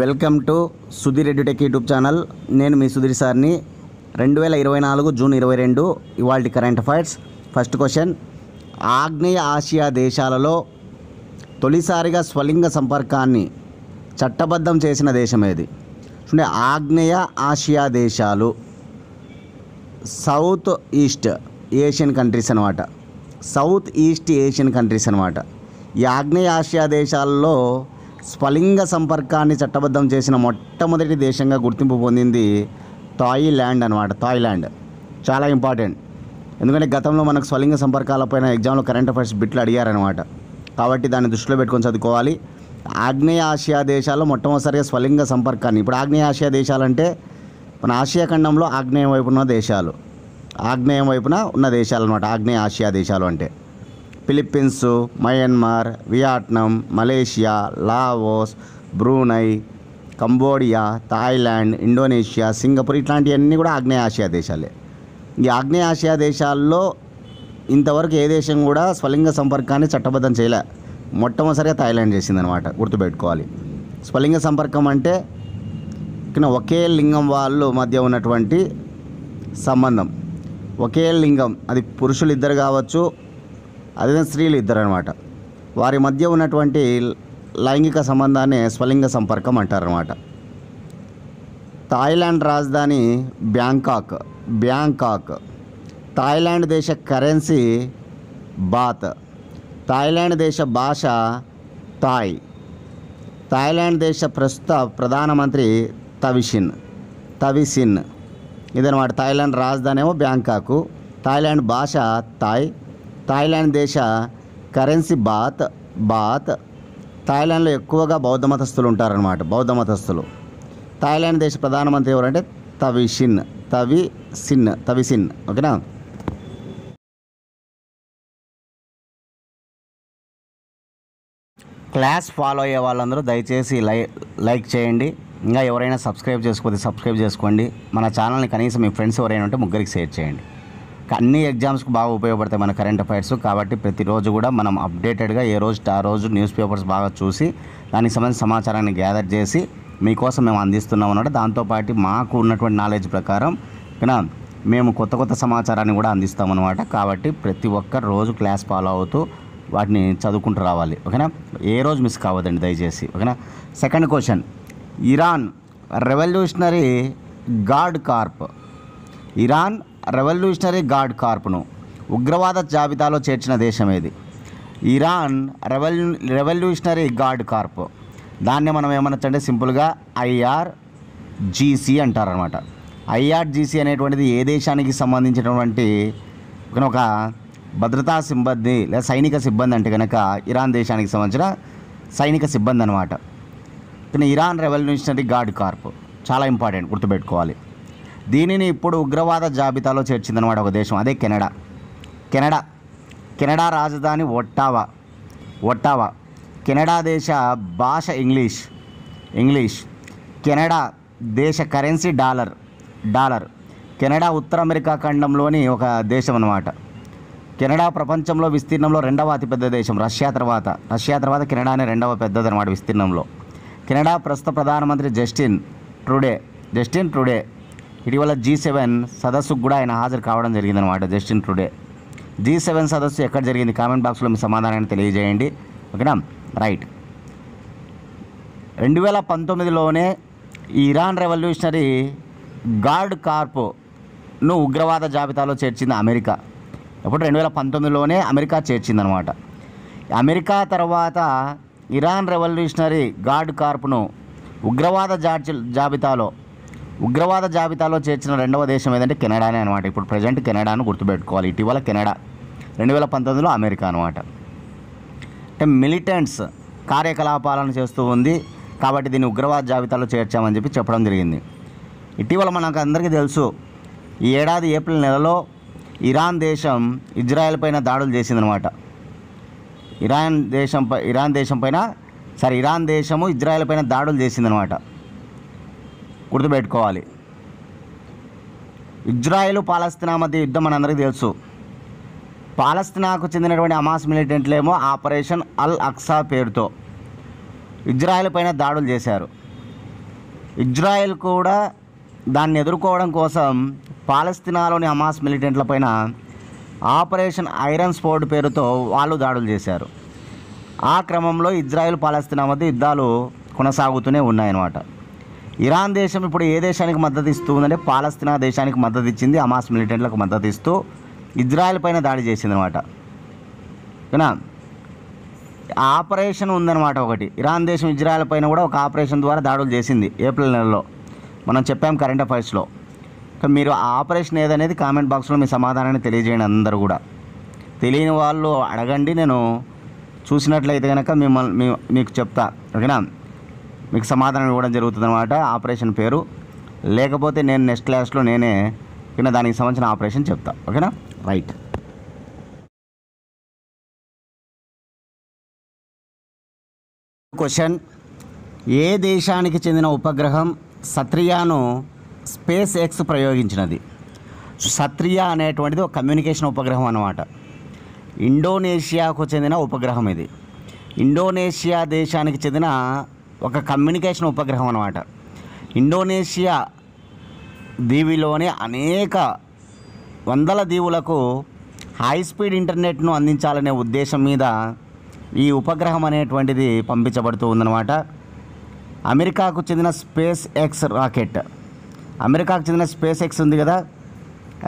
Welcome to Sudheer edutech YouTube channel. నేను మీ సుధీర్ సార్ని. 2024 June 22 ఇవాల్టి కరెంట్ అఫైర్స్. ఫస్ట్ క్వశ్చన్, ఆగ్నేయ ఆసియా దేశాలలో తొలిసారిగా స్వలింగ సంపర్కాన్ని చట్టబద్ధం చేసిన దేశం ఏది? చూడండి, ఆగ్నేయ ఆసియా దేశాలు సౌత్ ఈస్ట్ ఏషియన్ కంట్రీస్ అనమాట. సౌత్ ఈస్ట్ ఏషియన్ కంట్రీస్ అనమాట. ఈ ఆగ్నేయ ఆసియా దేశాల్లో స్వలింగ సంపర్కాన్ని చట్టబద్ధం చేసిన మొట్టమొదటి దేశంగా గుర్తింపు పొందింది థాయిలాండ్ అనమాట. థాయిలాండ్ చాలా ఇంపార్టెంట్, ఎందుకంటే గతంలో మనకు స్వలింగ సంపర్కాలపైన ఎగ్జామ్లో కరెంట్ అఫైర్స్ బిట్లు అడిగారనమాట. కాబట్టి దాన్ని దృష్టిలో పెట్టుకొని చదువుకోవాలి. ఆగ్నేయ ఆసియా దేశాల్లో మొట్టమొదటిసారిగా స్వలింగ సంపర్కాన్ని, ఇప్పుడు ఆగ్నేయ ఆసియా దేశాలంటే మన ఆసియా ఖండంలో ఆగ్నేయం వైపున ఉన్న దేశాలు, ఆగ్నేయం వైపున ఉన్న దేశాలు అనమాట. ఆగ్నేయ ఆసియా దేశాలు అంటే Philippines, Myanmar, Vietnam, Malaysia, Laos, Brunei, Cambodia, Thailand, Indonesia, Singapore, ఇట్లాంటివన్నీ కూడా ఆగ్నేయ ఆసియా దేశాలే. ఈ ఆగ్నేయ ఆసియా దేశాల్లో ఇంతవరకు ఏ దేశం కూడా స్వలింగ సంపర్కాన్ని చట్టబద్ధం చేయలే. మొట్టమొదటిసారిగా థాయిలాండ్ చేసిందనమాట. గుర్తుపెట్టుకోవాలి. స్వలింగ సంపర్కం అంటే ఇక్కడ ఒకే లింగం వాళ్ళు మధ్య ఉన్నటువంటి సంబంధం. ఒకే లింగం, అది పురుషులు ఇద్దరు కావచ్చు, అదే స్త్రీలు ఇద్దరు అనమాట. వారి మధ్య ఉన్నటువంటి లైంగిక సంబంధాన్ని స్వలింగ సంపర్కం అంటారనమాట. థాయిలాండ్ రాజధాని బ్యాంకాక్. థాయిలాండ్ దేశ కరెన్సీ బాత్. థాయిలాండ్ దేశ భాష థాయ్. థాయిలాండ్ దేశ ప్రస్తుత ప్రధానమంత్రి తవిసిన్ ఇదనమాట. థాయిలాండ్ రాజధాని ఏమో బ్యాంకాకు, థాయిలాండ్ భాష థాయ్, థాయిలాండ్ దేశ కరెన్సీ బాత్. థాయిలాండ్లో ఎక్కువగా బౌద్ధ మతస్థులు ఉంటారనమాట. బౌద్ధ మతస్థులు. థాయిలాండ్ దేశ ప్రధానమంత్రి ఎవరంటే తవిసిన్. ఓకేనా? క్లాస్ ఫాలో అయ్యే వాళ్ళందరూ దయచేసి లైక్ చేయండి. ఇంకా ఎవరైనా సబ్స్క్రైబ్ చేసుకోతే సబ్స్క్రైబ్ చేసుకోండి. మన ఛానల్ని కనీసం మీ ఫ్రెండ్స్ ఎవరైనా ఉంటే ముగ్గురికి షేర్ చేయండి. అన్ని ఎగ్జామ్స్కి బాగా ఉపయోగపడతాయి మన కరెంట్ అఫైర్స్. కాబట్టి ప్రతిరోజు కూడా మనం అప్డేటెడ్గా ఏ రోజు ఆ రోజు న్యూస్ పేపర్స్ బాగా చూసి దానికి సంబంధించిన సమాచారాన్ని గ్యాదర్ చేసి మీకోసం మేము అందిస్తున్నాం అన్నమాట. దాంతోపాటు మాకు ఉన్నటువంటి నాలెడ్జ్ ప్రకారం ఓకేనా మేము కొత్త సమాచారాన్ని కూడా అందిస్తామన్నమాట. కాబట్టి ప్రతి ఒక్కరు రోజు క్లాస్ ఫాలో అవుతూ వాటిని చదువుకుంటూ రావాలి. ఓకేనా? ఏ రోజు మిస్ కావద్దండి దయచేసి. ఓకేనా? Second question, Iran revolutionary guard కార్ప్ను ఉగ్రవాద జాబితాలో చేర్చిన దేశం ఏది? ఇరాన్ రెవల్యూషనరీ గార్డ్ కార్ప్, దాన్ని మనం ఏమనొచ్చంటే సింపుల్గా IRGC అంటారనమాట. IRGC అనేటువంటిది ఏ దేశానికి సంబంధించినటువంటి ఒక భద్రతా సిబ్బంది లేదా సైనిక సిబ్బంది అంటే కనుక ఇరాన్ దేశానికి సంబంధించిన సైనిక సిబ్బంది అనమాట. కానీ ఇరాన్ రెవల్యూషనరీ గార్డ్ కార్ప్ చాలా ఇంపార్టెంట్, గుర్తుపెట్టుకోవాలి. దీనిని ఇప్పుడు ఉగ్రవాద జాబితాలో చేర్చిందనమాట ఒక దేశం, అదే కెనడా రాజధాని ఒట్టావా. కెనడా దేశ భాష ఇంగ్లీష్. కెనడా దేశ కరెన్సీ డాలర్. కెనడా ఉత్తర అమెరికా ఖండంలోని ఒక దేశం అన్నమాట. కెనడా ప్రపంచంలో విస్తీర్ణంలో రెండవ అతిపెద్ద దేశం. రష్యా తర్వాత కెనడానే రెండవ పెద్దది అనమాట విస్తీర్ణంలో. కెనడా ప్రస్తుత ప్రధానమంత్రి జస్టిన్ ట్రుడే ఇటీవల G7 సదస్సుకు కూడా ఆయన హాజరు కావడం జరిగిందనమాట. జస్టిన్ ట్రుడే. G7 సదస్సు ఎక్కడ జరిగింది? కామెంట్ బాక్స్లో మీ సమాధానాన్ని తెలియజేయండి. ఓకేనా? రైట్. 2019లోనే ఇరాన్ రెవల్యూషనరీ గార్డ్ కార్ప్ను ఉగ్రవాద జాబితాలో చేర్చింది అమెరికా. ఎప్పుడు? 2019లోనే అమెరికా చేర్చిందనమాట. అమెరికా తర్వాత ఇరాన్ రెవల్యూషనరీ గార్డ్ కార్ప్ను ఉగ్రవాద జాబితాలో చేర్చిన రెండవ దేశం ఏదంటే కెనడానే అనమాట. ఇప్పుడు ప్రజెంట్ కెనడాను గుర్తుపెట్టుకోవాలి. ఇటీవల కెనడా, 2019లో అమెరికా అనమాట. అంటే మిలిటెంట్స్ కార్యకలాపాలను చేస్తూ ఉంది కాబట్టి దీన్ని ఉగ్రవాద జాబితాలో చేర్చామని చెప్పడం జరిగింది. ఇటీవల మనకు అందరికీ తెలుసు, ఈ ఏడాది ఏప్రిల్ నెలలో ఇరాన్ దేశం ఇజ్రాయెల్ పైన దాడులు చేసిందనమాట. ఇరాన్ దేశము ఇజ్రాయెల్ పైన దాడులు చేసిందనమాట. గుర్తుపెట్టుకోవాలి. ఇజ్రాయెల్ పాలస్తీనా మధ్య యుద్ధం మనందరికీ తెలుసు. పాలస్తీనాకు చెందినటువంటి హమాస్ మిలిటెంట్లేమో ఆపరేషన్ అల్ అక్సా పేరుతో ఇజ్రాయెల్ పైన దాడులు చేశారు. ఇజ్రాయెల్ కూడా దాన్ని ఎదుర్కోవడం కోసం పాలస్తీనాలోని హమాస్ మిలిటెంట్లపైన ఆపరేషన్ ఐరన్ స్పోర్డ్ పేరుతో వాళ్ళు దాడులు చేశారు. ఆ క్రమంలో ఇజ్రాయెల్ పాలస్తీనా మధ్య యుద్ధాలు కొనసాగుతూనే ఉన్నాయన్నమాట. ఇరాన్ దేశం ఇప్పుడు ఏ దేశానికి మద్దతు ఇస్తూ ఉందంటే పాలస్తీనా దేశానికి మద్దతు ఇచ్చింది. హమాస్ మిలిటెంట్లకు మద్దతు ఇస్తూ ఇజ్రాయెల్ పైన దాడి చేసింది అనమాట. ఓకేనా, ఆపరేషన్ ఉందన్నమాట ఒకటి. ఇరాన్ దేశం ఇజ్రాయెల్ పైన కూడా ఒక ఆపరేషన్ ద్వారా దాడులు చేసింది ఏప్రిల్ నెలలో. మనం చెప్పాం కరెంట్ అఫైర్స్లో. మీరు ఆ ఆపరేషన్ ఏదనేది కామెంట్ బాక్స్లో మీ సమాధానాన్ని తెలియజేయండి. అందరూ కూడా తెలియని వాళ్ళు అడగండి, నేను చూసినట్లయితే కనుక మీకు చెప్తా. ఓకేనా, మీకు సమాధానం ఇవ్వడం జరుగుతుంది అనమాట ఆపరేషన్ పేరు. లేకపోతే నేను నెక్స్ట్ క్లాస్లో నేనే దానికి సంబంధించిన ఆపరేషన్ చెప్తా. ఓకేనా, రైట్. క్వశ్చన్: ఏ దేశానికి చెందిన ఉపగ్రహం సత్రియాను స్పేస్ ఎక్స్ ప్రయోగించినది? సత్రియా అనేటువంటిది ఒక కమ్యూనికేషన్ ఉపగ్రహం అన్నమాట. ఇండోనేషియాకు చెందిన ఉపగ్రహం ఇది. ఇండోనేషియా దేశానికి చెందిన ఒక కమ్యూనికేషన్ ఉపగ్రహం అన్నమాట. ఇండోనేషియా దీవిలోని అనేక వందల దీవులకు హై స్పీడ్ ఇంటర్నెట్ను అందించాలనే ఉద్దేశం మీద ఈ ఉపగ్రహం అనేటువంటిది పంపించబడుతూ ఉందన్నమాట. అమెరికాకు చెందిన స్పేస్ ఎక్స్ రాకెట్, అమెరికాకు చెందిన స్పేస్ ఎక్స్ ఉంది కదా,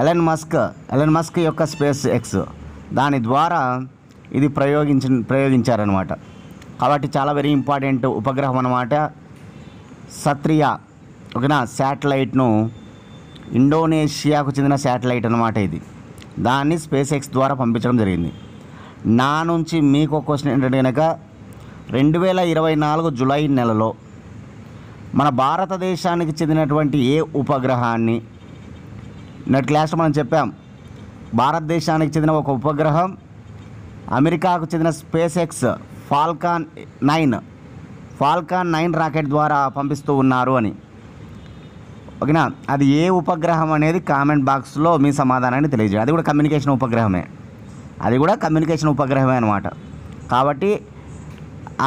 ఎలన్ మస్క్ యొక్క స్పేస్ ఎక్స్, దాని ద్వారా ఇది ప్రయోగించారనమాట. కాబట్టి చాలా వెరీ ఇంపార్టెంట్ ఉపగ్రహం అన్నమాట సత్రియా. ఓకేనా, శాటిలైట్ను, ఇండోనేషియాకు చెందిన శాటిలైట్ అన్నమాట ఇది. దాన్ని స్పేస్ ఎక్స్ ద్వారా పంపించడం జరిగింది. నా నుంచి మీకు క్వశ్చన్ ఏంటంటే కనుక 2024 జూలై నెలలో మన భారతదేశానికి చెందినటువంటి ఏ ఉపగ్రహాన్ని, నెట్ క్లాస్లో మనం చెప్పాం, భారతదేశానికి చెందిన ఒక ఉపగ్రహం అమెరికాకు చెందిన స్పేస్ ఎక్స్ ఫాల్కాన్ 9 రాకెట్ ద్వారా పంపిస్తూ ఉన్నారు అని. ఓకేనా, అది ఏ ఉపగ్రహం అనేది కామెంట్ బాక్స్లో మీ సమాధానాన్ని తెలియజేయండి. అది కూడా కమ్యూనికేషన్ ఉపగ్రహమే అనమాట. కాబట్టి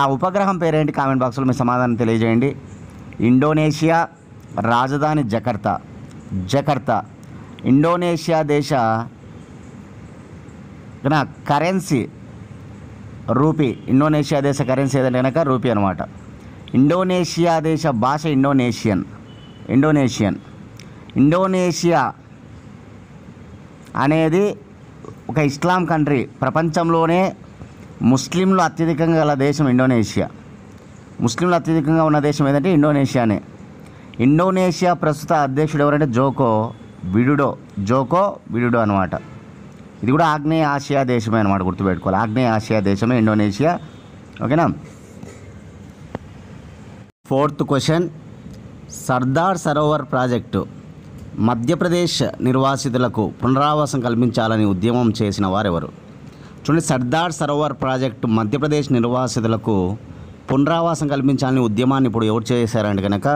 ఆ ఉపగ్రహం పేరేంటి కామెంట్ బాక్స్లో మీ సమాధానం తెలియజేయండి. ఇండోనేషియా, రాజధాని జకర్తా. ఇండోనేషియా దేశ కరెన్సీ రూపీ. ఇండోనేషియా దేశ కరెన్సీ ఏదంటే కనుక రూపీ అనమాట. ఇండోనేషియా దేశ భాష ఇండోనేషియన్. ఇండోనేషియా అనేది ఒక ఇస్లాం కంట్రీ. ప్రపంచంలోనే ముస్లింలు అత్యధికంగా గల దేశం ఇండోనేషియా. ముస్లింలు అత్యధికంగా ఉన్న దేశం ఏదంటే ఇండోనేషియానే. ఇండోనేషియా ప్రస్తుత అధ్యక్షుడు ఎవరంటే జోకో విడుడో అనమాట. ఇది కూడా ఆగ్నేయ ఆసియా దేశమే అనమాట, గుర్తుపెట్టుకోవాలి. ఆగ్నేయ ఆసియా దేశమే ఇండోనేషియా. ఓకేనా. 4th question: Sardar Sarovar project Madhya Pradesh నిర్వాసితులకు పునరావాసం కల్పించాలని ఉద్యమం చేసిన వారెవరు? చూడండి, సర్దార్ సరోవర్ ప్రాజెక్టు మధ్యప్రదేశ్ నిర్వాసితులకు పునరావాసం కల్పించాలని ఉద్యమాన్ని ఇప్పుడు ఎవరు చేశారంటే కనుక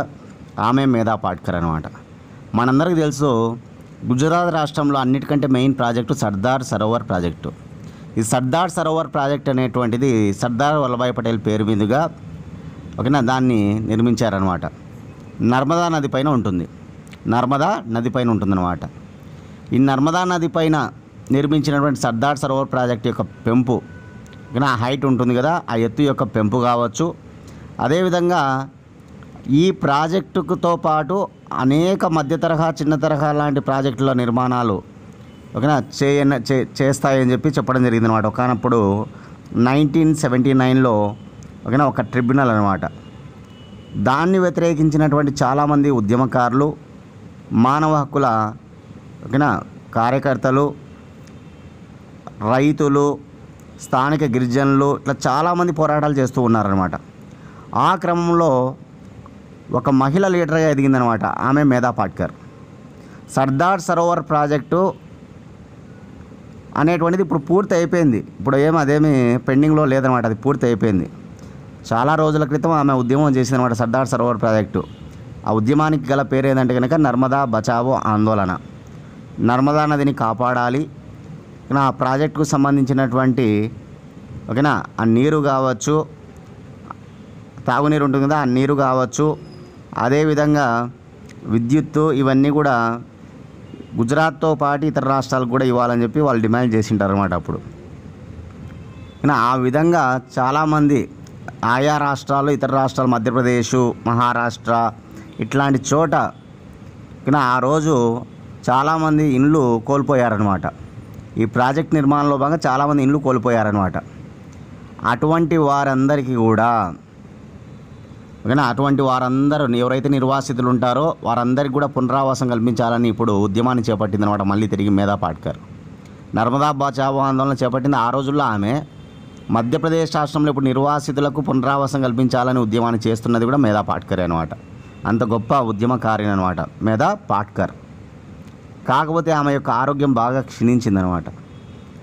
ఆమె మేధా పాట్కర్ అనమాట. మనందరికీ తెలుసు, గుజరాత్ రాష్ట్రంలో అన్నిటికంటే main project Sardar Sarovar project. ఈ సర్దార్ సరోవర్ ప్రాజెక్ట్ అనేటువంటిది సర్దార్ వల్లభాయ్ పటేల్ పేరు మీదుగా ఓకేనా దాన్ని నిర్మించారనమాట. నర్మదా నది పైన ఉంటుందన్నమాట. ఈ నర్మదా నది పైన నిర్మించినటువంటి సర్దార్ సరోవర్ ప్రాజెక్ట్ యొక్క పెంపు ఓకేనా హైట్ ఉంటుంది కదా, ఆ ఎత్తు యొక్క పెంపు కావచ్చు. అదేవిధంగా ఈ ప్రాజెక్టుతో పాటు అనేక మధ్య తరహా, చిన్న తరహా లాంటి ప్రాజెక్టుల నిర్మాణాలు ఓకేనా చేస్తాయని చెప్పడం జరిగింది అనమాట. ఒకనప్పుడు 1979లో ఓకేనా ఒక ట్రిబ్యునల్ అనమాట. దాన్ని వ్యతిరేకించినటువంటి చాలామంది ఉద్యమకారులు, మానవ హక్కుల ఓకేనా కార్యకర్తలు, రైతులు, స్థానిక గిరిజనులు ఇట్లా చాలామంది పోరాటాలు చేస్తూ ఉన్నారనమాట. ఆ క్రమంలో ఒక మహిళ లీడర్గా ఎదిగిందనమాట, ఆమె మేధా పాట్కర్. సర్దార్ సరోవర్ ప్రాజెక్టు అనేటువంటిది ఇప్పుడు పూర్తి అయిపోయింది. ఇప్పుడు అదేమి పెండింగ్లో లేదనమాట, అది పూర్తి అయిపోయింది. చాలా రోజుల క్రితం ఆమె ఉద్యమం చేసిందనమాట సర్దార్ సరోవర్ ప్రాజెక్టు. ఆ ఉద్యమానికి గల పేరు ఏంటంటే కనుక నర్మదా బచావో ఆందోళన. నర్మదా నదిని కాపాడాలి, ఆ ప్రాజెక్టుకు సంబంధించినటువంటి ఓకేనా ఆ నీరు కావచ్చు, తాగునీరు ఉంటుంది కదా, ఆ నీరు కావచ్చు, అదేవిధంగా విద్యుత్తు ఇవన్నీ కూడా గుజరాత్తో పాటు ఇతర రాష్ట్రాలకు కూడా ఇవ్వాలని చెప్పి వాళ్ళు డిమాండ్ చేసింటారు అనమాట అప్పుడు. కానీ ఆ విధంగా చాలామంది ఆయా రాష్ట్రాలు, ఇతర రాష్ట్రాలు, మధ్యప్రదేశ్, మహారాష్ట్ర ఇట్లాంటి చోట కానీ ఆ రోజు చాలామంది ఇండ్లు కోల్పోయారనమాట. ఈ ప్రాజెక్ట్ నిర్మాణంలో భాగంగా చాలామంది ఇండ్లు కోల్పోయారనమాట. అటువంటి వారందరికీ కూడా ఓకేనా, అటువంటి వారందరూ ఎవరైతే నిర్వాసితులు ఉంటారో వారందరికీ కూడా పునరావాసం కల్పించాలని ఇప్పుడు ఉద్యమాన్ని చేపట్టింది అనమాట. మళ్ళీ తిరిగి మేధా పాట్కర్ నర్మదా బచావో ఆందోళన చేపట్టింది. ఆ రోజుల్లో ఆమె మధ్యప్రదేశ్ రాష్ట్రంలో ఇప్పుడు నిర్వాసితులకు పునరావాసం కల్పించాలని ఉద్యమాన్ని చేస్తున్నది కూడా మేధా పాట్కర్ అనమాట. అంత గొప్ప ఉద్యమకారిణి అనమాట మేధా పాట్కర్. కాకపోతే ఆమె యొక్క ఆరోగ్యం బాగా క్షీణించిందనమాట.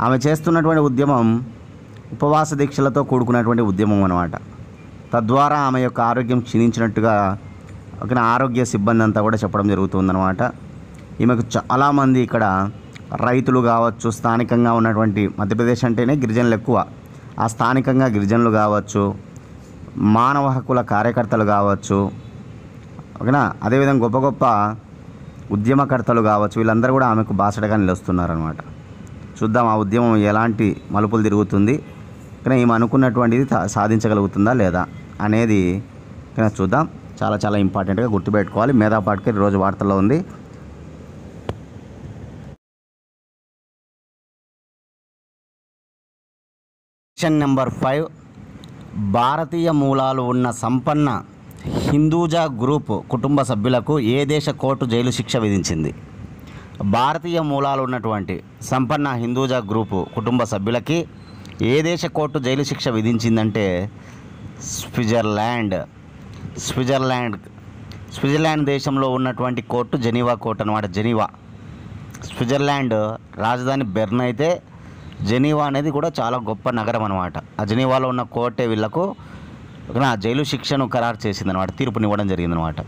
ఆమె చేస్తున్నటువంటి ఉద్యమం ఉపవాస దీక్షలతో కూడుకున్నటువంటి ఉద్యమం అనమాట. తద్వారా ఆమె యొక్క ఆరోగ్యం క్షీణించినట్టుగా ఒక ఆరోగ్య సిబ్బంది అంతా కూడా చెప్పడం జరుగుతుందన్నమాట. ఈమెకు చాలామంది ఇక్కడ రైతులు కావచ్చు, స్థానికంగా ఉన్నటువంటి మధ్యప్రదేశ్ అంటేనే గిరిజనులు ఎక్కువ, ఆ స్థానికంగా గిరిజనులు కావచ్చు, మానవ హక్కుల కార్యకర్తలు కావచ్చు, ఓకేనా, అదేవిధంగా గొప్ప గొప్ప ఉద్యమకర్తలు కావచ్చు, వీళ్ళందరూ కూడా ఆమెకు బాసటగా నిలుస్తున్నారనమాట. చూద్దాం ఆ ఉద్యమం ఎలాంటి మలుపులు తిరుగుతుంది, కానీ ఈమె అనుకున్నటువంటిది సాధించగలుగుతుందా లేదా అనేది కానీ చూద్దాం. చాలా చాలా ఇంపార్టెంట్గా గుర్తుపెట్టుకోవాలి. మేధా పాట్కర్ ఈరోజు వార్తల్లో ఉంది. క్వశ్చన్ నెంబర్ 5, భారతీయ మూలాలు ఉన్న సంపన్న హిందూజా గ్రూప్ కుటుంబ సభ్యులకు ఏ దేశ కోర్టు జైలు శిక్ష విధించింది? భారతీయ మూలాలు ఉన్నటువంటి సంపన్న హిందూజా గ్రూపు కుటుంబ సభ్యులకి ఏ దేశ కోర్టు జైలు శిక్ష విధించిందంటే స్విట్జర్లాండ్ దేశంలో ఉన్నటువంటి కోర్టు జెనీవా కోర్టు అనమాట. జెనీవా స్విట్జర్లాండ్ రాజధాని బెర్న్ అయితే జెనీవా అనేది కూడా చాలా గొప్ప నగరం అనమాట. ఆ జెనీవాలో ఉన్న కోర్టే వీళ్లకు జైలు శిక్షను ఖరారు చేసిందనమాట, తీర్పునివ్వడం జరిగిందనమాట.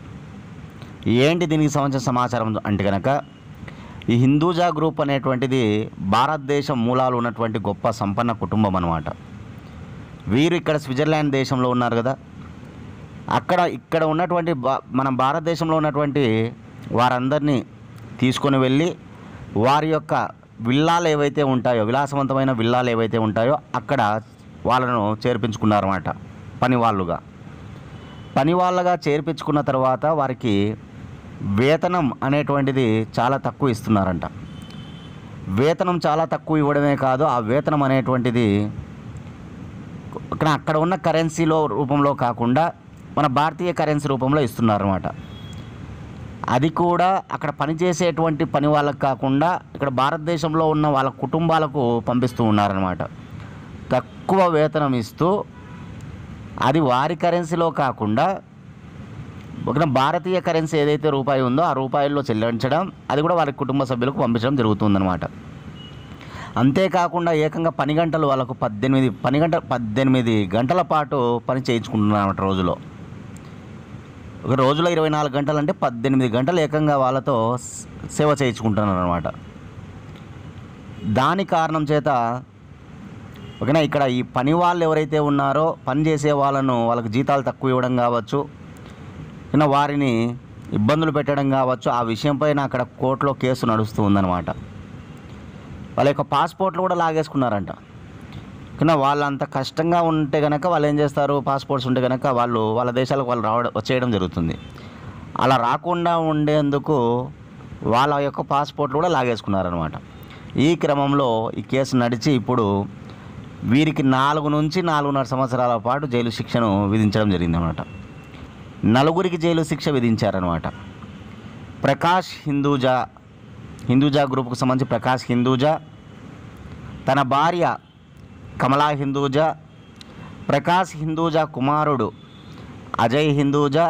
ఏంటి దీనికి సంబంధించిన సమాచారం అంటే కనుక ఈ హిందూజా గ్రూప్ అనేటువంటిది భారతదేశం మూలాలు ఉన్నటువంటి గొప్ప సంపన్న కుటుంబం అనమాట. వీరు ఇక్కడ స్విట్జర్లాండ్ దేశంలో ఉన్నారు కదా, ఇక్కడ ఉన్నటువంటి మన భారతదేశంలో ఉన్నటువంటి వారందరినీ తీసుకొని వెళ్ళి వారి యొక్క విల్లాలు ఏవైతే ఉంటాయో, విలాసవంతమైన విల్లాలు ఏవైతే ఉంటాయో అక్కడ వాళ్ళను చేర్పించుకున్నారన్నమాట. పనివాళ్ళగా చేర్పించుకున్న తర్వాత వారికి వేతనం అనేటువంటిది చాలా తక్కువ ఇస్తున్నారంట. వేతనం చాలా తక్కువ ఇవ్వడమే కాదు, ఆ వేతనం అనేటువంటిది అక్కడ ఉన్న కరెన్సీలో రూపంలో కాకుండా మన భారతీయ కరెన్సీ రూపంలో ఇస్తున్నారన్నమాట. అది కూడా అక్కడ పనిచేసేటువంటి పని వాళ్ళకు కాకుండా ఇక్కడ భారతదేశంలో ఉన్న వాళ్ళ కుటుంబాలకు పంపిస్తూ ఉన్నారన్నమాట. తక్కువ వేతనం ఇస్తూ అది వారి కరెన్సీలో కాకుండా ఒక భారతీయ కరెన్సీ ఏదైతే రూపాయి ఉందో ఆ రూపాయల్లో చెల్లించడం, అది కూడా వారి కుటుంబ సభ్యులకు పంపించడం జరుగుతుందన్నమాట. అంతేకాకుండా ఏకంగా పని గంటలు వాళ్ళకు 18 గంటల పాటు పని చేయించుకుంటున్నారన్నమాట రోజులో. ఒక రోజులో 24 గంటలు అంటే 18 గంటలు ఏకంగా వాళ్ళతో సేవ చేయించుకుంటున్నారు అనమాట. దాని కారణం చేత ఓకేనా, ఇక్కడ ఈ పని వాళ్ళు ఎవరైతే ఉన్నారో పని చేసే వాళ్ళకు జీతాలు తక్కువ ఇవ్వడం కావచ్చు, వారిని ఇబ్బందులు పెట్టడం కావచ్చు, ఆ విషయంపైన అక్కడ కోర్టులో కేసు నడుస్తూ ఉందన్నమాట. వాళ్ళ యొక్క పాస్పోర్ట్లు కూడా లాగేసుకున్నారంట. కానీ వాళ్ళు అంత కష్టంగా ఉంటే కనుక వాళ్ళు ఏం చేస్తారు, పాస్పోర్ట్స్ ఉంటే కనుక వాళ్ళ దేశాలకు వాళ్ళు వచ్చేయడం జరుగుతుంది. అలా రాకుండా ఉండేందుకు వాళ్ళ యొక్క పాస్పోర్ట్లు కూడా లాగేసుకున్నారనమాట. ఈ క్రమంలో ఈ కేసు నడిచి ఇప్పుడు వీరికి 4 నుంచి 4.5 సంవత్సరాల పాటు జైలు శిక్షను విధించడం జరిగిందనమాట. 4 జైలు శిక్ష విధించారనమాట. ప్రకాష్ హిందూజా గ్రూప్కు సంబంధించి ప్రకాష్ హిందూజా, తన భార్య కమలా హిందూజా, ప్రకాష్ హిందూజా కుమారుడు అజయ్ హిందూజా,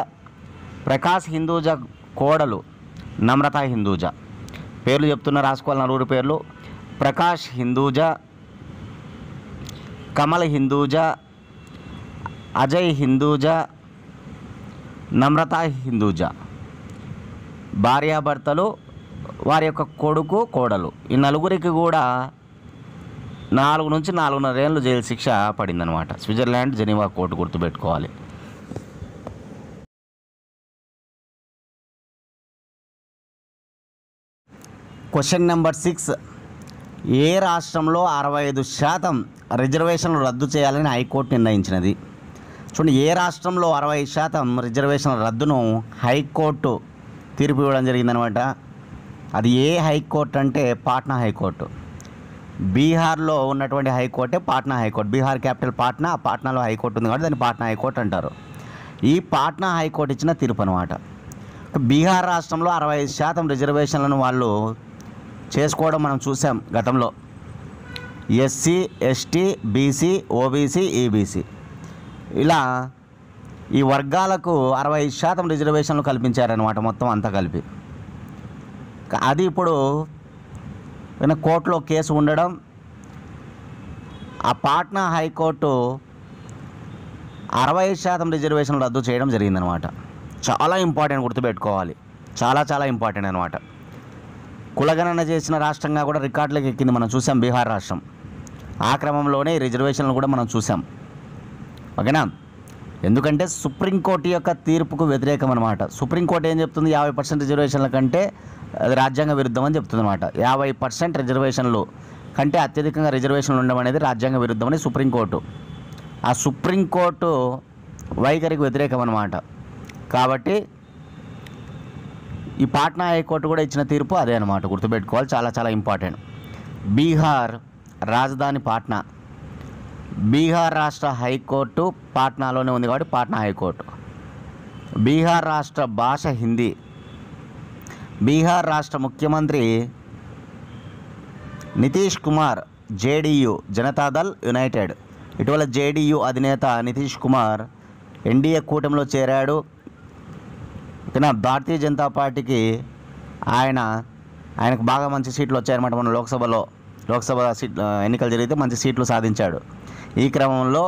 ప్రకాష్ హిందూజా కోడలు నమ్రతా హిందూజా. పేర్లు చెప్తున్న రాసుకోవాలి, 4 పేర్లు: ప్రకాష్ హిందూజా, కమల్ హిందూజా, అజయ్ హిందూజా, నమ్రతా హిందూజా. భార్యాభర్తలు, వారి యొక్క కొడుకు కోడలు. ఈ 4 కూడా 4 నుంచి 4.5 ఏళ్ళు జైలు శిక్ష పడిందనమాట. స్విట్జర్లాండ్ జెనీవా కోర్టు గుర్తుపెట్టుకోవాలి. క్వశ్చన్ నెంబర్ 6, ఏ రాష్ట్రంలో 65% రిజర్వేషన్లు రద్దు చేయాలని హైకోర్టు నిర్ణయించినది? చూడండి, ఏ రాష్ట్రంలో 60% రిజర్వేషన్ల రద్దును హైకోర్టు తీర్పు ఇవ్వడం జరిగిందనమాట. అది ఏ హైకోర్టు అంటే పాట్నా హైకోర్టు. బీహార్లో ఉన్నటువంటి హైకోర్టే పాట్నా హైకోర్టు. బీహార్ క్యాపిటల్ పాట్నా, పాట్నాలో హైకోర్టు ఉంది కాబట్టి దాన్ని పాట్నా హైకోర్టు అంటారు. ఈ పాట్నా హైకోర్టు ఇచ్చిన తీర్పు అనమాట. బీహార్ రాష్ట్రంలో 65% రిజర్వేషన్లను వాళ్ళు చేసుకోవడం మనం చూసాం గతంలో. SC, ST, BC, OBC, EBC ఇలా ఈ వర్గాలకు 65% రిజర్వేషన్లు కల్పించారనమాట, మొత్తం అంతా కలిపి. అది ఇప్పుడు కోర్టులో కేసు ఉండడం, ఆ పాట్నా హైకోర్టు 60% రిజర్వేషన్లు రద్దు చేయడం జరిగిందనమాట. చాలా ఇంపార్టెంట్, గుర్తుపెట్టుకోవాలి, చాలా చాలా ఇంపార్టెంట్ అనమాట. కులగణన చేసిన రాష్ట్రంగా కూడా రికార్డులకు ఎక్కింది, మనం చూసాం బీహార్ రాష్ట్రం. ఆ క్రమంలోనే ఈ రిజర్వేషన్లు కూడా మనం చూసాం. ఓకేనా? ఎందుకంటే సుప్రీంకోర్టు యొక్క తీర్పుకు వ్యతిరేకం అనమాట. సుప్రీంకోర్టు ఏం చెప్తుంది? 50% రిజర్వేషన్ల కంటే అది రాజ్యాంగ విరుద్ధం అని చెప్తుంది అనమాట. 50% రిజర్వేషన్లు కంటే అత్యధికంగా రిజర్వేషన్లు ఉండడం అనేది రాజ్యాంగ విరుద్ధం అని సుప్రీంకోర్టు. ఆ సుప్రీంకోర్టు వైఖరికి వ్యతిరేకం అనమాట. కాబట్టి ఈ పాట్నా హైకోర్టు కూడా ఇచ్చిన తీర్పు అదే అనమాట, గుర్తుపెట్టుకోవాలి, చాలా చాలా ఇంపార్టెంట్. బీహార్ రాజధాని పాట్నా. బీహార్ రాష్ట్ర హైకోర్టు పాట్నాలోనే ఉంది కాబట్టి పాట్నా హైకోర్టు. బీహార్ రాష్ట్ర భాష హిందీ. బీహార్ రాష్ట్ర ముఖ్యమంత్రి నితీష్ కుమార్, జేడీయూ జనతాదళ్ యునైటెడ్. ఇటీవల జేడీయూ అధినేత నితీష్ కుమార్ ఎన్డీఏ కూటమిలో చేరాడు. ఓకేనా? భారతీయ జనతా పార్టీకి ఆయనకు బాగా మంచి సీట్లు వచ్చాయన్నమాట. మన లోక్సభ ఎన్నికలు జరిగితే మంచి సీట్లు సాధించాడు. ఈ క్రమంలో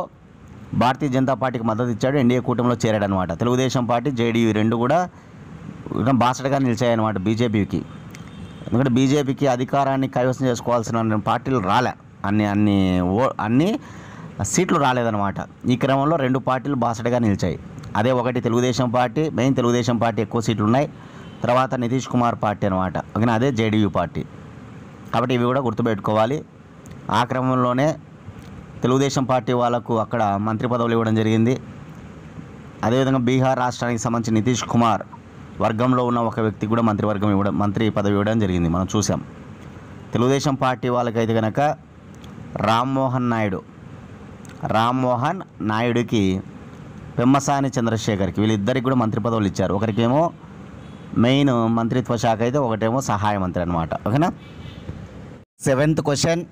భారతీయ జనతా పార్టీకి మద్దతు ఇచ్చాడు, ఎన్డీఏ కూటమిలో చేరాడు అనమాట. తెలుగుదేశం పార్టీ, జేడీయూ రెండు కూడా బాసటగా నిలిచాయన్నమాట బీజేపీకి. ఎందుకంటే బీజేపీకి అధికారాన్ని కైవసం చేసుకోవాల్సిన పార్టీలు రాలే, అన్ని సీట్లు రాలేదన్నమాట. ఈ క్రమంలో రెండు పార్టీలు బాసటగా నిలిచాయి. అదే ఒకటి Telugu Desam party, main Telugu Desam party ఎక్కువ సీట్లు ఉన్నాయి, తర్వాత నితీష్ కుమార్ పార్టీ అనమాట. ఓకేనా? అదే జేడీయూ పార్టీ. కాబట్టి ఇవి కూడా గుర్తుపెట్టుకోవాలి. ఆ క్రమంలోనే తెలుగుదేశం పార్టీ వాళ్ళకు అక్కడ మంత్రి పదవులు ఇవ్వడం జరిగింది. అదేవిధంగా బీహార్ రాష్ట్రానికి సంబంధించి నితీష్ కుమార్ వర్గంలో ఉన్న ఒక వ్యక్తికి కూడా మంత్రి పదవి ఇవ్వడం జరిగింది, మనం చూసాం. తెలుగుదేశం పార్టీ వాళ్ళకైతే కనుక రామ్మోహన్ నాయుడుకి, పెమ్మసాని చంద్రశేఖర్కి, వీళ్ళిద్దరికి కూడా మంత్రి పదవులు ఇచ్చారు. ఒకరికేమో మెయిన్ మంత్రిత్వ శాఖ అయితే ఒకటేమో సహాయ మంత్రి అనమాట. ఓకేనా? 7th క్వశ్చన్,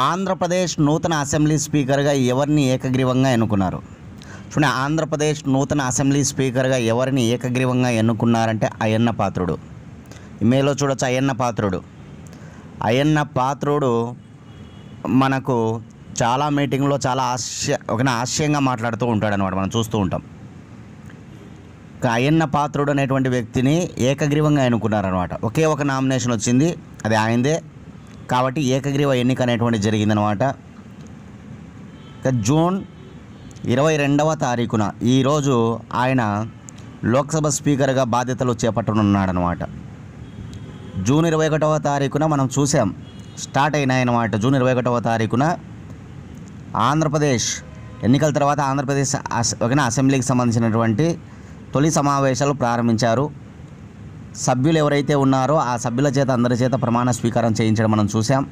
ఆంధ్రప్రదేశ్ నూతన అసెంబ్లీ స్పీకర్గా ఎవరిని ఏకగ్రీవంగా ఎన్నుకున్నారు? చూడండి, ఆంధ్రప్రదేశ్ నూతన అసెంబ్లీ స్పీకర్గా ఎవరిని ఏకగ్రీవంగా ఎన్నుకున్నారంటే అయ్యన్న పాత్రుడు. ఇమేలో చూడొచ్చు, అయ్యన్న పాత్రుడు మనకు చాలా మీటింగ్లో చాలా హాస్యంగా మాట్లాడుతూ ఉంటాడు అనమాట, మనం చూస్తూ ఉంటాం. అయ్యన్న పాత్రుడు అనేటువంటి వ్యక్తిని ఏకగ్రీవంగా ఎన్నుకున్నారనమాట. ఒకే ఒక నామినేషన్ వచ్చింది, అది ఆయనదే. కాబట్టి ఏకగ్రీవ ఎన్నిక అనేటువంటి జరిగిందనమాట. జూన్ 22వ తారీఖున ఈరోజు ఆయన లోక్సభ స్పీకర్గా బాధ్యతలు చేపట్టనున్నాడనమాట. జూన్ 21వ తారీఖున మనం చూసాం, స్టార్ట్ అయినాయన్నమాట. జూన్ 21వ తారీఖున ఆంధ్రప్రదేశ్ ఎన్నికల తర్వాత ఆంధ్రప్రదేశ్ అసెంబ్లీకి సంబంధించినటువంటి తొలి సమావేశాలు ప్రారంభించారు. సభ్యులు ఎవరైతే ఉన్నారో ఆ సభ్యుల చేత అందరి చేత ప్రమాణ స్వీకారం చేయించడం మనం చూసాం.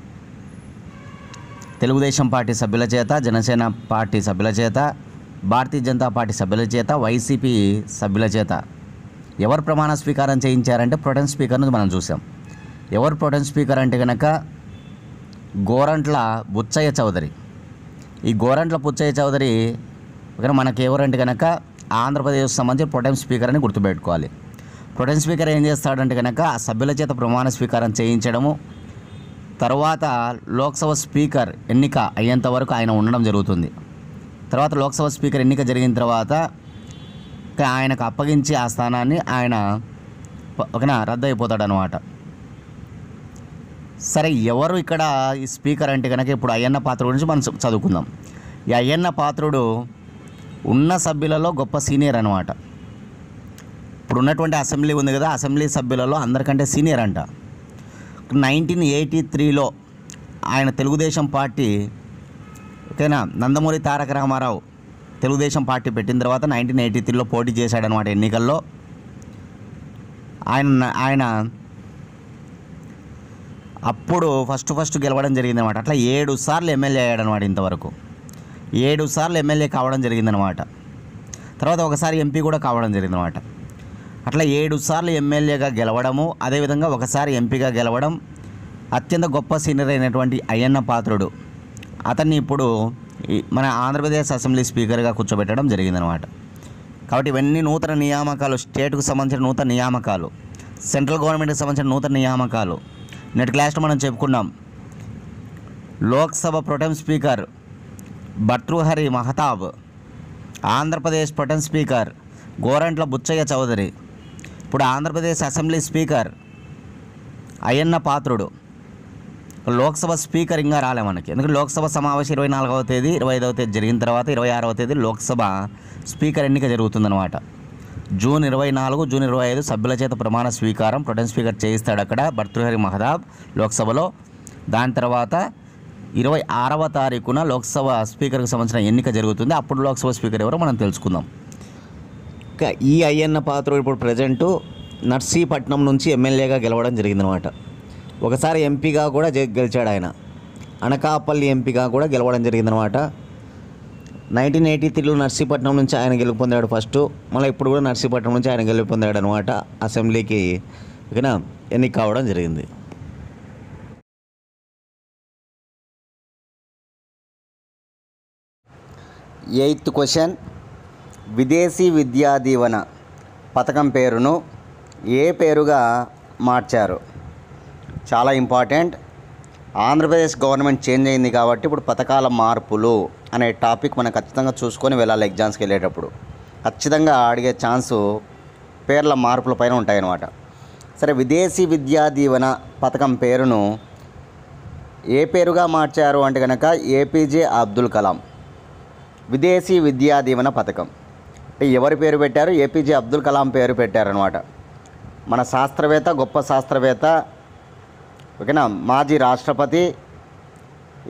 తెలుగుదేశం పార్టీ సభ్యుల చేత, జనసేన పార్టీ సభ్యుల చేత, భారతీయ జనతా పార్టీ సభ్యుల చేత, వైసీపీ సభ్యుల చేత ఎవరు ప్రమాణ స్వీకారం చేయించారంటే ప్రొటెం స్పీకర్ను మనం చూసాం. ఎవరు ప్రొటెం స్పీకర్ అంటే కనుక గోరంట్ల బుచ్చయ్య చౌదరి. ఈ గోరంట్ల బుచ్చయ్య చౌదరి మనకి ఎవరంటే కనుక ఆంధ్రప్రదేశ్ సంబంధించి ప్రొటెం స్పీకర్ అని గుర్తుపెట్టుకోవాలి. ప్రొటెం స్పీకర్ ఏం చేస్తాడంటే కనుక ఆ సభ్యుల చేత ప్రమాణ స్వీకారం చేయించడము, తర్వాత లోక్సభ స్పీకర్ ఎన్నిక అయ్యేంత వరకు ఆయన ఉండడం జరుగుతుంది. తర్వాత లోక్సభ స్పీకర్ ఎన్నిక జరిగిన తర్వాత ఆయనకు అప్పగించి ఆ స్థానాన్ని ఆయన రద్దు అయిపోతాడు అనమాట. సరే, ఎవరు ఇక్కడ ఈ స్పీకర్ అంటే కనుక ఇప్పుడు అయ్యన్న పాత్రుడు గురించి మనం చదువుకుందాం. ఈ అయ్యన్న పాత్రుడు ఉన్న సభ్యులలో గొప్ప సీనియర్ అనమాట. ఇప్పుడు ఉన్నటువంటి అసెంబ్లీ ఉంది కదా, అసెంబ్లీ సభ్యులలో అందరికంటే సీనియర్ అంట. 1983లో ఆయన తెలుగుదేశం పార్టీ, ఓకేనా, నందమూరి తారక రామారావు తెలుగుదేశం పార్టీ పెట్టిన తర్వాత 1983లో పోటీ చేశాడనమాట ఎన్నికల్లో. ఆయన అప్పుడు ఫస్ట్ గెలవడం జరిగిందనమాట. అట్లా 7 సార్లు ఎమ్మెల్యే అయ్యాడనమాట. ఇంతవరకు 7 సార్లు ఎమ్మెల్యే కావడం జరిగిందనమాట. తర్వాత ఒకసారి ఎంపీ కూడా కావడం జరిగిందనమాట. అట్లా 7 సార్లు ఎమ్మెల్యేగా గెలవడము, అదేవిధంగా ఒకసారి ఎంపీగా గెలవడం. అత్యంత గొప్ప సీనియర్ అయినటువంటి అయ్యన్న పాత్రుడు అతన్ని ఇప్పుడు మన ఆంధ్రప్రదేశ్ అసెంబ్లీ స్పీకర్గా కూర్చోబెట్టడం జరిగిందనమాట. కాబట్టి ఇవన్నీ నూతన నియామకాలు, స్టేట్కు సంబంధించిన నూతన నియామకాలు, సెంట్రల్ గవర్నమెంట్కి సంబంధించిన నూతన నియామకాలు. నెట్ క్లాస్లో మనం చెప్పుకున్నాం. Lok Sabha pro tem speaker Bhartruhari Mahtab, Andhra Pradesh pro tem speaker Gorantla Butchaiah Chowdary, ఇప్పుడు Andhra Pradesh assembly speaker Ayyanna Patrudu. Lok Sabha speaker ఇంకా రాలే మనకి, ఎందుకంటే లోక్సభ సమావేశం 24వ తేదీ 25వ తేదీ జరిగిన తర్వాత 26వ తేదీ లోక్సభ స్పీకర్ ఎన్నిక జరుగుతుందన్నమాట. జూన్ 24, జూన్ 25 సభ్యుల చేత ప్రమాణ స్వీకారం ప్రొటెం స్పీకర్ చేయిస్తాడు అక్కడ భర్తృహరి మహతాబ్ లోక్సభలో. దాని తర్వాత 26వ తారీఖున లోక్సభ స్పీకర్కి సంబంధించిన ఎన్నిక జరుగుతుంది. అప్పుడు లోక్సభ స్పీకర్ ఎవరో మనం తెలుసుకుందాం. ఇంకా ఈ అయ్యన్న పాత్రుడు ఇప్పుడు ప్రజెంటు నర్సీపట్నం నుంచి ఎమ్మెల్యేగా గెలవడం జరిగిందనమాట. ఒకసారి ఎంపీగా కూడా గెలిచాడు ఆయన. అనకాపల్లి ఎంపీగా కూడా గెలవడం జరిగిందనమాట. 1983లో నర్సీపట్నం నుంచి ఆయన గెలుపొందాడు ఫస్ట్. మళ్ళీ ఇప్పుడు కూడా నర్సీపట్నం నుంచి ఆయన గెలుపొందాడు అనమాట. అసెంబ్లీకి ఓకేనా ఎన్నిక కావడం జరిగింది. 8th క్వశ్చన్, విదేశీ విద్యా దీవెన పథకం పేరును ఏ పేరుగా మార్చారు? చాలా ఇంపార్టెంట్. ఆంధ్రప్రదేశ్ గవర్నమెంట్ చేంజ్ అయింది కాబట్టి ఇప్పుడు పథకాల మార్పులు అనే టాపిక్ మనం ఖచ్చితంగా చూసుకొని వెళ్ళాలి. ఎగ్జామ్స్కి వెళ్ళేటప్పుడు ఖచ్చితంగా అడిగే ఛాన్సు పేర్ల మార్పుల పైన ఉంటాయన్నమాట. సరే, విదేశీ విద్యా దీవెన పథకం పేరును ఏ పేరుగా మార్చారు అంటే కనుక ఏపీజే అబ్దుల్ కలాం. విదేశీ విద్యా దీవెన పథకం అంటే ఎవరి పేరు పెట్టారు? ఏపీజే అబ్దుల్ కలాం పేరు పెట్టారనమాట. మన శాస్త్రవేత్త, గొప్ప శాస్త్రవేత్త, ఓకేనా, మాజీ రాష్ట్రపతి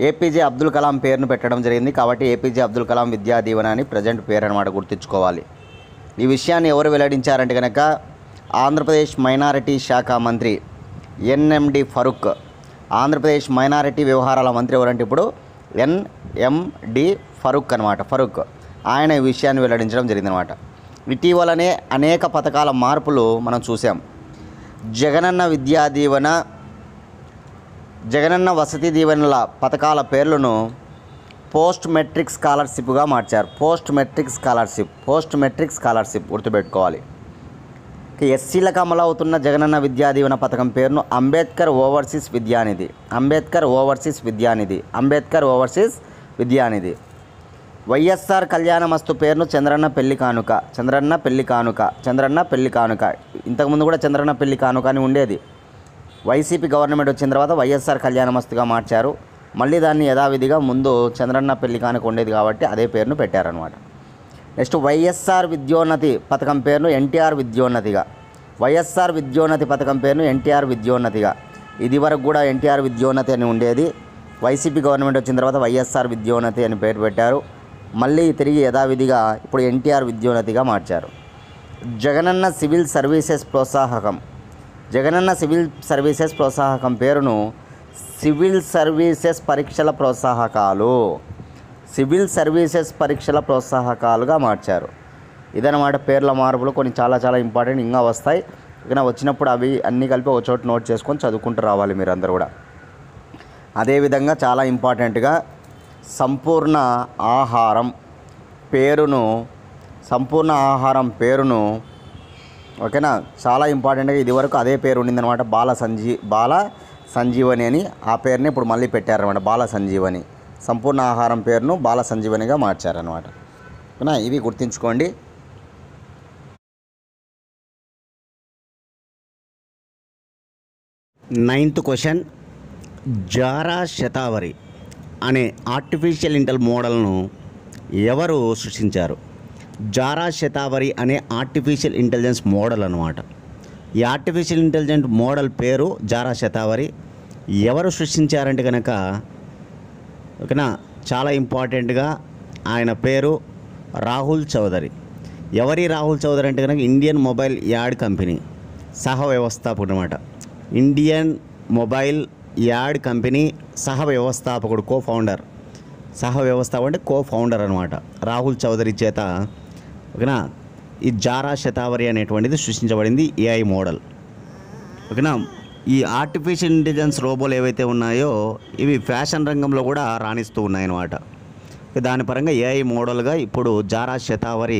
ఏపీజే అబ్దుల్ కలాం పేరును పెట్టడం జరిగింది. కాబట్టి ఏపీజే అబ్దుల్ కలాం విద్యా దీవెన అని ప్రజెంట్ పేరు అనమాట, గుర్తుంచుకోవాలి. ఈ విషయాన్ని ఎవరు వెల్లడించారంటే కనుక ఆంధ్రప్రదేశ్ మైనారిటీ శాఖ మంత్రి ఎన్ఎండి ఫరూక్. ఆంధ్రప్రదేశ్ మైనారిటీ వ్యవహారాల మంత్రి ఎవరంటే ఇప్పుడు ఎన్ఎండి ఫరూక్ అనమాట. ఫరూక్ ఆయన ఈ విషయాన్ని వెల్లడించడం జరిగిందనమాట. ఇటీవలనే అనేక పథకాల మార్పులు మనం చూసాం. జగనన్న విద్యా దీవెన, జగనన్న వసతి దీవెనల పథకాల పేర్లను పోస్ట్ మెట్రిక్ స్కాలర్షిప్గా మార్చారు. పోస్ట్ మెట్రిక్ స్కాలర్షిప్ గుర్తుపెట్టుకోవాలి. ఎస్సీలకు అమలవుతున్న జగనన్న విద్యా దీవెన పథకం పేరును అంబేద్కర్ ఓవర్సీస్ విద్యానిధి. వైఎస్ఆర్ కళ్యాణమస్తు పేరును చంద్రన్న పెళ్లి కానుక. ఇంతకుముందు కూడా చంద్రన్న పెళ్లి కానుక అని ఉండేది. వైసీపీ గవర్నమెంట్ వచ్చిన తర్వాత వైఎస్ఆర్ కళ్యాణమస్తుగా మార్చారు. మళ్ళీ దాన్ని యథావిధిగా ముందు చంద్రన్న పెళ్లి కానుక ఉండేది కాబట్టి అదే పేరును పెట్టారనమాట. నెక్స్ట్ వైఎస్ఆర్ విద్యోన్నతి పథకం పేరును ఎన్టీఆర్ విద్యోన్నతిగా. ఇది వరకు కూడా ఎన్టీఆర్ విద్యోన్నతి అని ఉండేది. వైసీపీ గవర్నమెంట్ వచ్చిన తర్వాత వైఎస్ఆర్ విద్యోన్నతి అని పేరు పెట్టారు. మళ్ళీ తిరిగి యథావిధిగా ఇప్పుడు ఎన్టీఆర్ విద్యోన్నతిగా మార్చారు. జగనన్న సివిల్ సర్వీసెస్ ప్రోత్సాహకం పేరును సివిల్ సర్వీసెస్ పరీక్షల ప్రోత్సాహకాలుగా మార్చారు. ఇదన్నమాట పేర్ల మార్పులు. కొన్ని చాలా చాలా ఇంపార్టెంట్ ఇంకా వస్తాయి. ఇక వచ్చినప్పుడు అవి అన్నీ కలిపి ఒక చోట నోట్ చేసుకొని చదువుకుంటూ రావాలి మీరు అందరూ కూడా. అదేవిధంగా చాలా ఇంపార్టెంట్గా సంపూర్ణ ఆహారం పేరును ఓకేనా, చాలా ఇంపార్టెంట్గా ఇదివరకు అదే పేరు ఉండిందనమాట, బాల సంజీవని అని. ఆ పేరుని ఇప్పుడు మళ్ళీ పెట్టారనమాట, బాల సంజీవని. సంపూర్ణ ఆహారం పేరును బాల సంజీవనిగా మార్చారనమాట. ఓకేనా, ఇవి గుర్తుంచుకోండి. నైన్త్ క్వశ్చన్, జారా శతావరి అనే ఆర్టిఫిషియల్ ఇంటెలిజెన్స్ మోడల్ను ఎవరు సృష్టించారు? జారా శతావరి అనే ఆర్టిఫిషియల్ ఇంటెలిజెన్స్ మోడల్ అన్నమాట. ఈ ఆర్టిఫిషియల్ ఇంటెలిజెన్స్ మోడల్ పేరు జారా శతావరి. ఎవరు సృష్టించారంటే కనుక ఓకేనా, చాలా ఇంపార్టెంట్గా ఆయన పేరు రాహుల్ చౌదరి. ఎవరి రాహుల్ చౌదరి అంటే కనుక ఇండియన్ మొబైల్ యాడ్ కంపెనీ సహ వ్యవస్థాపకుడు అనమాట. ఇండియన్ మొబైల్ యాడ్ కంపెనీ సహ వ్యవస్థాపకుడు, కో ఫౌండర్ అనమాట రాహుల్ చౌదరి చేత ఓకేనా ఈ జారా శతావరి అనేటువంటిది సృష్టించబడింది, ఏఐ మోడల్. ఓకేనా, ఈ ఆర్టిఫిషియల్ ఇంటెలిజెన్స్ రోబోలు ఏవైతే ఉన్నాయో ఇవి ఫ్యాషన్ రంగంలో కూడా రాణిస్తూ ఉన్నాయన్నమాట. దాని పరంగా ఏఐ మోడల్గా ఇప్పుడు జారా శతావరి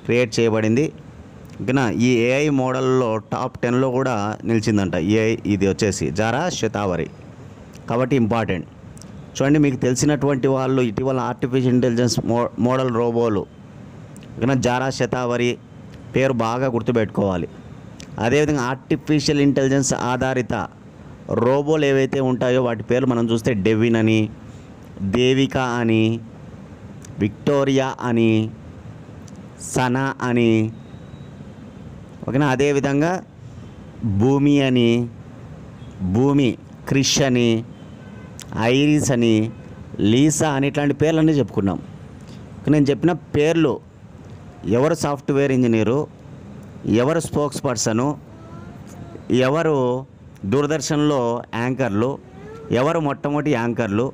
క్రియేట్ చేయబడింది. ఓకేనా, ఈ ఏఐ మోడల్లో టాప్ 10లో కూడా నిలిచిందంట ఏఐ, ఇది వచ్చేసి జారా శతావరి. కాబట్టి ఇంపార్టెంట్ చూడండి. మీకు తెలిసినటువంటి వాళ్ళు ఇటీవల ఆర్టిఫిషియల్ ఇంటెలిజెన్స్ మోడల్ రోబోలు ఓకేనా, జారా శతావరి పేరు బాగా గుర్తుపెట్టుకోవాలి. అదేవిధంగా ఆర్టిఫిషియల్ ఇంటెలిజెన్స్ ఆధారిత రోబోలు ఏవైతే ఉంటాయో వాటి పేర్లు మనం చూస్తే డెవిన్ అని, దేవిక అని, విక్టోరియా అని, సనా అని ఓకేనా, అదేవిధంగా భూమి అని, క్రిష్ అని, ఐరిస్ అని, లీసా అని ఇట్లాంటి పేర్లన్నీ చెప్పుకున్నాం. నేను చెప్పిన పేర్లు ఎవరు సాఫ్ట్వేర్ ఇంజనీరు, ఎవరు స్పోక్స్ పర్సను, ఎవరు దూరదర్శన్లో యాంకర్లు, ఎవరు మొట్టమొదటి యాంకర్లు,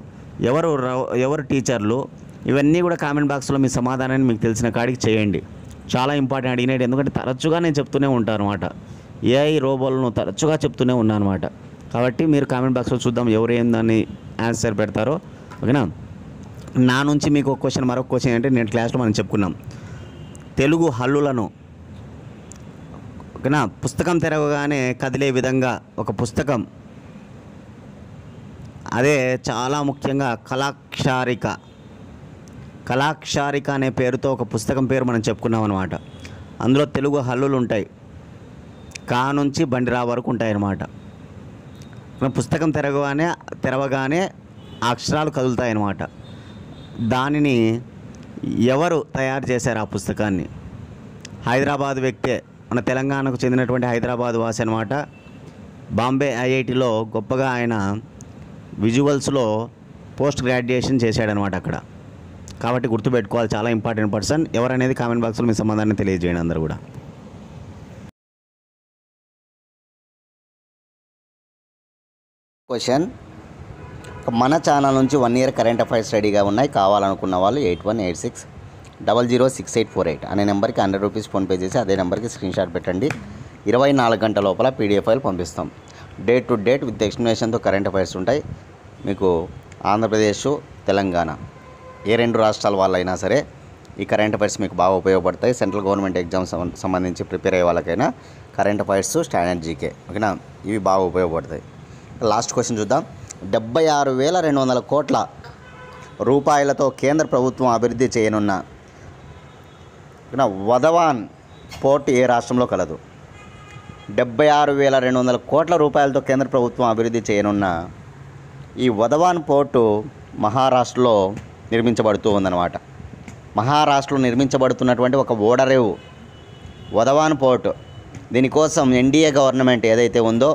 ఎవరు టీచర్లు, ఇవన్నీ కూడా కామెంట్ బాక్స్లో మీ సమాధానాన్ని మీకు తెలిసిన కాడికి చేయండి. చాలా ఇంపార్టెంట్ అడిగినట్టు, ఎందుకంటే తరచుగా నేను చెప్తూనే ఉంటాను అనమాట, ఏఐ రోబోలను తరచుగా చెప్తూనే ఉన్నాను అనమాట. కాబట్టి మీరు కామెంట్ బాక్స్లో చూద్దాం ఎవరు ఏం దాన్ని ఆన్సర్ పెడతారో. ఓకేనా, నా నుంచి మీకు ఒక క్వశ్చన్, మరొక క్వశ్చన్ అంటే నేను క్లాస్లో మనం చెప్పుకున్నాం తెలుగు హల్లులను ఓకేనా, పుస్తకం తెరవగానే కదిలే విధంగా ఒక పుస్తకం, అదే చాలా ముఖ్యంగా కళాక్షారిక అనే పేరుతో ఒక పుస్తకం పేరు మనం చెప్పుకున్నాం అనమాట. అందులో తెలుగు హల్లులు ఉంటాయి, కా నుంచి బండిరా వరకు ఉంటాయన్నమాట. పుస్తకం తెరవగానే అక్షరాలు కదులుతాయన్నమాట. దానిని ఎవరు తయారు చేశారు ఆ పుస్తకాన్ని? హైదరాబాద్ వ్యక్తే, మన తెలంగాణకు చెందినటువంటి హైదరాబాద్ వాసి అనమాట. బాంబే ఐఐటిలో గొప్పగా ఆయన విజువల్స్లో పోస్ట్ గ్రాడ్యుయేషన్ చేశాడనమాట అక్కడ. కాబట్టి గుర్తుపెట్టుకోవాలి, చాలా ఇంపార్టెంట్ పర్సన్ ఎవరనేది కామెంట్ బాక్స్లో మీ సమాధానం తెలియజేయండి అందరూ కూడా. క్వశ్చన్, మన ఛానల్ నుంచి 1 year కరెంట్ అఫైర్స్ రెడీగా ఉన్నాయి, కావాలనుకున్న వాళ్ళు 8186006848 అనే నెంబర్కి 100 రూపీస్ ఫోన్పే చేసి అదే నెంబర్కి స్క్రీన్ షాట్ పెట్టండి. 24 గంటల లోపల పీడిఎఫ్ ఫైల్ పంపిస్తాం. డేట్ టు డేట్ విత్ ఎక్స్ప్లెనేషన్తో కరెంట్ అఫైర్స్ ఉంటాయి. మీకు ఆంధ్రప్రదేశ్, తెలంగాణ ఏ 2 రాష్ట్రాల వాళ్ళైనా సరే ఈ కరెంట్ అఫైర్స్ మీకు బాగా ఉపయోగపడతాయి. సెంట్రల్ గవర్నమెంట్ ఎగ్జామ్స్ సంబంధించి ప్రిపేర్ అయ్యే వాళ్ళకైనా కరెంట్ అఫైర్స్, స్టాండర్డ్ జీకే ఓకేనా, ఇవి బాగా ఉపయోగపడతాయి. లాస్ట్ క్వశ్చన్ చూద్దాం. 76,200 కోట్ల రూపాయలతో కేంద్ర ప్రభుత్వం అభివృద్ధి చేయనున్న వధవాన్ పోర్ట్ ఏ రాష్ట్రంలో కలదు? 76,200 కోట్ల రూపాయలతో కేంద్ర ప్రభుత్వం అభివృద్ధి చేయనున్న ఈ వధవాన్ పోర్టు మహారాష్ట్రలో నిర్మించబడుతూ ఉందన్నమాట. మహారాష్ట్రలో నిర్మించబడుతున్నటువంటి ఒక ఓడరేవు వధవాన్ పోర్టు. దీనికోసం ఎన్డీఏ గవర్నమెంట్ ఏదైతే ఉందో,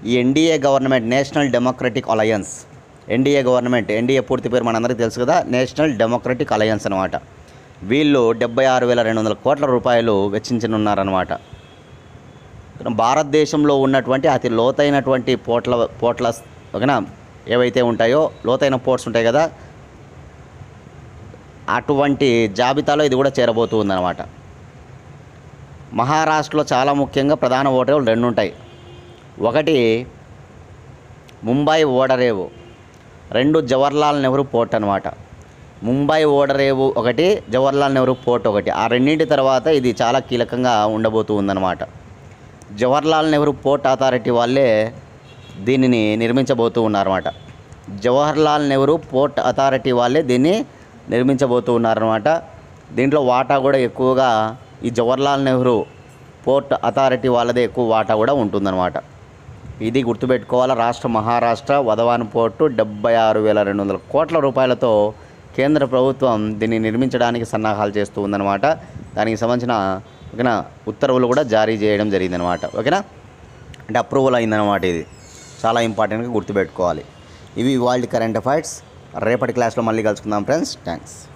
ఈ NDA government national democratic alliance, NDA పూర్తి పేరు మనందరికీ తెలుసు కదా, నేషనల్ డెమోక్రటిక్ అలయన్స్ అనమాట. వీళ్ళు 76,200 కోట్ల రూపాయలు వెచ్చించనున్నారనమాట. భారతదేశంలో ఉన్నటువంటి అతి లోతైనటువంటి పోర్ట్ల ఓకేనా, ఏవైతే ఉంటాయో లోతైన పోర్ట్స్ ఉంటాయి కదా, అటువంటి జాబితాలో ఇది కూడా చేరబోతూ ఉందన్నమాట. మహారాష్ట్రలో చాలా ముఖ్యంగా ప్రధాన ఓడరేవులు 2 ఉంటాయి. ఒకటి ముంబై ఓడరేవు, 2 జవహర్లాల్ నెహ్రూ పోర్ట్ అనమాట. ముంబై ఓడరేవు ఒకటి, జవహర్లాల్ నెహ్రూ పోర్ట్ ఒకటి. ఆ రెండింటి తర్వాత ఇది చాలా కీలకంగా ఉండబోతూ ఉందన్నమాట. జవహర్లాల్ నెహ్రూ పోర్ట్ అథారిటీ వాళ్ళే దీనిని నిర్మించబోతూ ఉన్నారన్నమాట. జవహర్లాల్ నెహ్రూ పోర్ట్ అథారిటీ వాళ్ళే దీన్ని నిర్మించబోతూ ఉన్నారన్నమాట. దీంట్లో వాటా కూడా ఎక్కువగా ఈ జవహర్లాల్ నెహ్రూ పోర్ట్ అథారిటీ వాళ్ళదే ఎక్కువ వాటా కూడా ఉంటుందన్నమాట. ఇది గుర్తుపెట్టుకోవాలా. మహారాష్ట్ర వధవాన్ పోర్టు 76,200 కోట్ల రూపాయలతో కేంద్ర ప్రభుత్వం దీన్ని నిర్మించడానికి సన్నాహాలు చేస్తూ ఉందన్నమాట. దానికి సంబంధించిన ఓకేనా ఉత్తర్వులు కూడా జారీ చేయడం జరిగిందనమాట. ఓకేనా, అంటే అప్రూవల్ అయిందనమాట ఇది. చాలా ఇంపార్టెంట్గా గుర్తుపెట్టుకోవాలి. ఇవి వరల్డ్ కరెంట్ అఫైర్స్. రేపటి క్లాస్లో మళ్ళీ కలుసుకుందాం ఫ్రెండ్స్. థ్యాంక్స్.